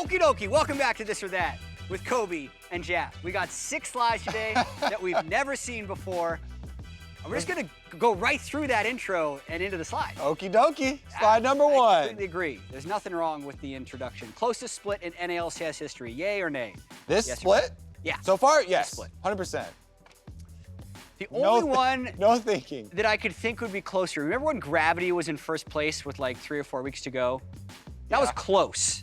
Okie dokie, welcome back to This or That with Kobe and Jatt. We got 6 slides today that we've never seen before. And we're just gonna go right through that intro and into the slide. Okie dokie, slide number 1. I completely agree. There's nothing wrong with the introduction. Closest split in NALCS history, yay or nay? This Yes or split? no? Yeah. So far, yes, split. 100%. The only one no thinking. that I could think would be closer. Remember when Gravity was in first place with like 3 or 4 weeks to go? That was close.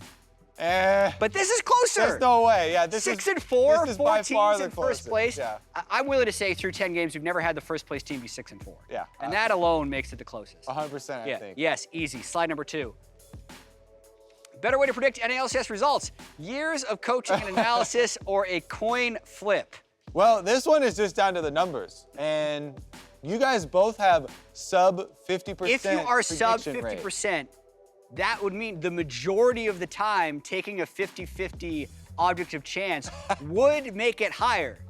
But this is closer. There's no way. Yeah, this 6 is, and 4, this is 4 by teams far the in first closest. place. Yeah. I'm willing to say through 10 games, we've never had the first place team be 6 and 4. Yeah. And that alone makes it the closest. 100%, Yeah. I think. Yes, easy. Slide number 2. Better way to predict NALCS results: years of coaching and analysis or a coin flip? Well, this one is just down to the numbers. And you guys both have sub 50% If you are sub prediction rate. 50%, that would mean the majority of the time taking a 50-50 objective chance would make it higher.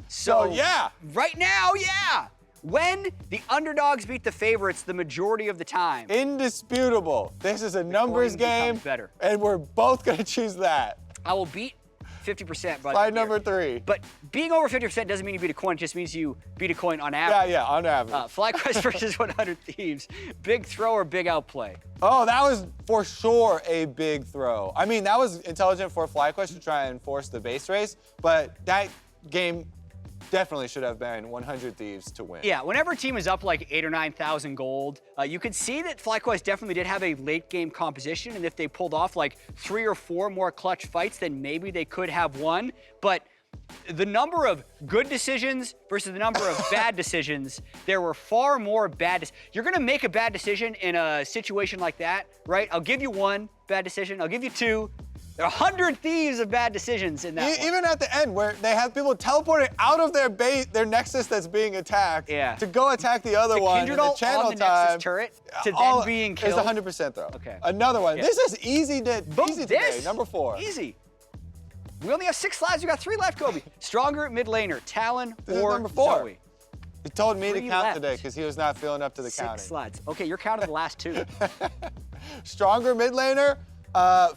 So yeah. Right now, yeah. When the underdogs beat the favorites the majority of the time. Indisputable. This is a numbers coin game. becomes better. And we're both going to choose that. I will beat 50%. Slide number 3. But being over 50% doesn't mean you beat a coin. It just means you beat a coin on average. Yeah, on average. FlyQuest versus 100 Thieves. Big throw or big outplay? Oh, that was for sure a big throw. I mean, that was intelligent for FlyQuest to try and force the base race, but that game definitely should have been 100 Thieves to win. Yeah, whenever a team is up like 8,000 or 9,000 gold, you could see that FlyQuest definitely did have a late game composition, and if they pulled off like 3 or 4 more clutch fights, then maybe they could have won. But the number of good decisions versus the number of bad decisions, there were far more bad decisions. You're gonna make a bad decision in a situation like that, right? I'll give you 1 bad decision, I'll give you 2. There are 100 Thieves of bad decisions in that one. Even at the end, where they have people teleporting out of their base, their nexus that's being attacked, to go attack the other one. Kindred and the ult channel on the time, Nexus turret to then being killed. It's 100% throw. Okay. Another one. Yeah. This is easy Boom, easy today. Number 4. Easy. We only have 6 slides. We got 3 left, Kobe. Stronger mid laner, Talon This or is number 4. Zoe? He told me to 3 count left. today because he was not feeling up to the 6 counting. slides. Okay, you're counting the last 2. Stronger mid laner.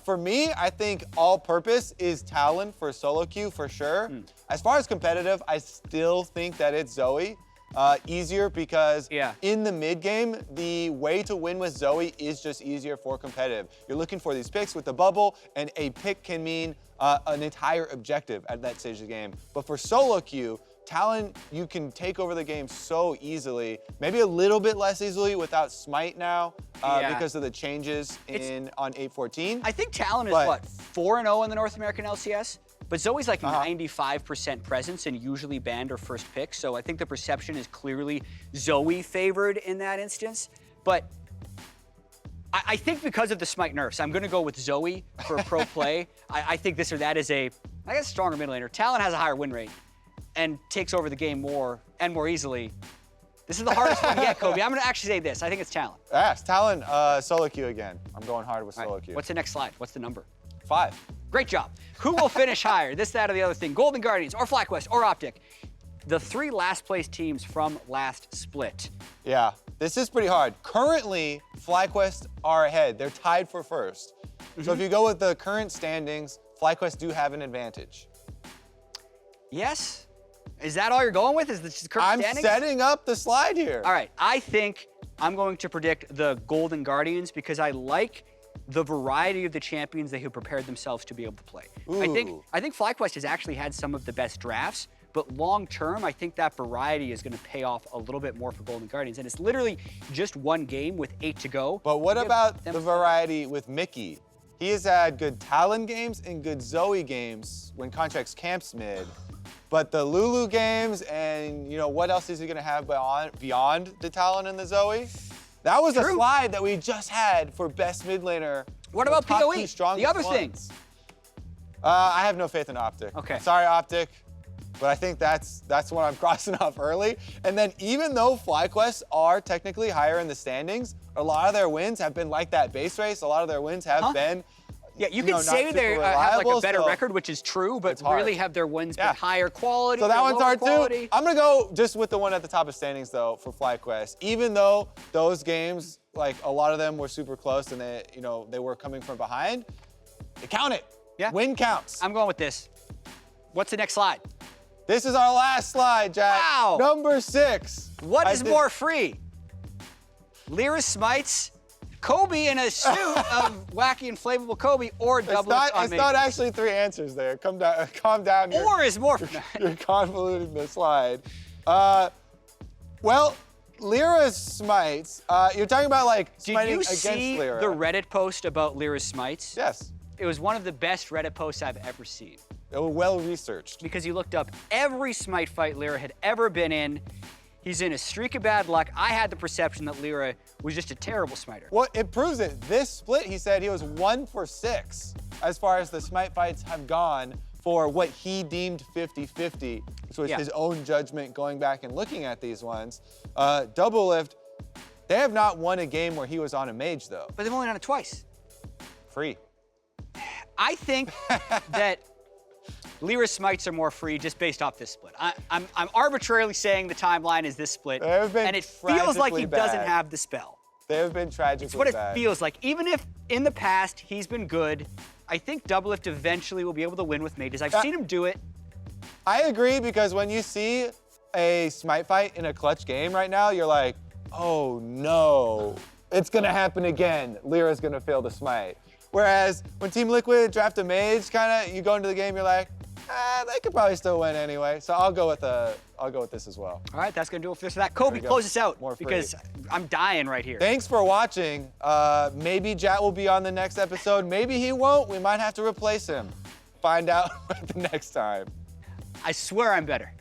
For me, I think all-purpose is Talon for solo queue for sure. As far as competitive, I still think that it's Zoe. Easier because in the mid game, the way to win with Zoe is just easier for competitive. You're looking for these picks with the bubble, and a pick can mean an entire objective at that stage of the game. But for solo queue, Talon, you can take over the game so easily, maybe a little bit less easily without Smite now because of the changes on 8.14. I think Talon is what, 4-0 in the North American LCS? But Zoe's like 95% presence and usually banned her first pick, so I think the perception is clearly Zoe favored in that instance. But I think because of the Smite nerfs, I'm gonna go with Zoe for pro play. I think this or that is I guess, stronger mid laner. Talon has a higher win rate and takes over the game more and more easily. This is the hardest one yet, Kobe. I'm gonna actually say this. I think it's Talon. Yes, Talon, solo queue again. I'm going hard with solo queue. What's the next slide? What's the number? 5. Great job. Who will finish higher? This, that, or the other thing? Golden Guardians, or FlyQuest, or Optic? The 3 last place teams from last split. Yeah, this is pretty hard. Currently, FlyQuest are ahead. They're tied for first. So if you go with the current standings, FlyQuest do have an advantage. Yes? Is that all you're going with? Is this the current standings? I'm setting up the slide here. All right, I think I'm going to predict the Golden Guardians because I like the variety of the champions they have prepared themselves to be able to play. I think FlyQuest has actually had some of the best drafts, but long term, I think that variety is going to pay off a little bit more for Golden Guardians. And it's literally just 1 game with 8 to go. But what about the variety with Mickey? He has had good Talon games and good Zoe games when Contracts camps mid. But the Lulu games and, what else is he going to have beyond the Talon and the Zoe? That was a slide that we just had for best mid laner. What about PoE? The other thing. I have no faith in Optic. Okay. Sorry, Optic. But I think that's what I'm crossing off early. And then even though FlyQuest are technically higher in the standings, a lot of their wins have been like that base race. A lot of their wins have been Yeah, you can say they have like a better record, which is true, but really have their wins been higher quality. So that one's hard too. I'm gonna go just with the one at the top of standings though for FlyQuest. Even though those games, like a lot of them were super close and they were coming from behind, Count it. Yeah. Win counts. I'm going with this. What's the next slide? This is our last slide, Jack. Wow. Number 6. What is more free? Lyra Smites, Kobe in a suit of wacky inflatable Kobe, or double lift on It's not actually 3 answers there. Calm down. Or is more. You're convoluting the slide. Well, Lyra Smites. You're talking about like smiting against Lyra. Did you see the Reddit post about Lyra Smites? Yes. It was one of the best Reddit posts I've ever seen. It was well researched. Because he looked up every smite fight Lyra had ever been in. He's in a streak of bad luck. I had the perception that Lyra was just a terrible smiter. Well, it proves it. This split, he said he was 1 for 6 as far as the smite fights have gone for what he deemed 50-50, which was his own judgment going back and looking at these ones. Double lift, they have not won a game where he was on a mage though. But they've only done it twice. Free. I think that Lyra Smites are more free just based off this split. I'm arbitrarily saying the timeline is this split, and it feels like he doesn't have the spell. They have been tragically It's what bad. it feels like. Even if in the past he's been good, I think Double Lift eventually will be able to win with mages. I've seen him do it. I agree, because when you see a smite fight in a clutch game right now, you're like, oh no, it's gonna happen again. Lyra's gonna fail to smite. Whereas when Team Liquid draft a mage, you go into the game, you're like, they could probably still win anyway. So I'll go with this as well. All right, that's gonna do it for that. Kobe, close us out, More free. because I'm dying right here. Thanks for watching. Maybe Jatt will be on the next episode. Maybe he won't. We might have to replace him. Find out the next time. I swear I'm better.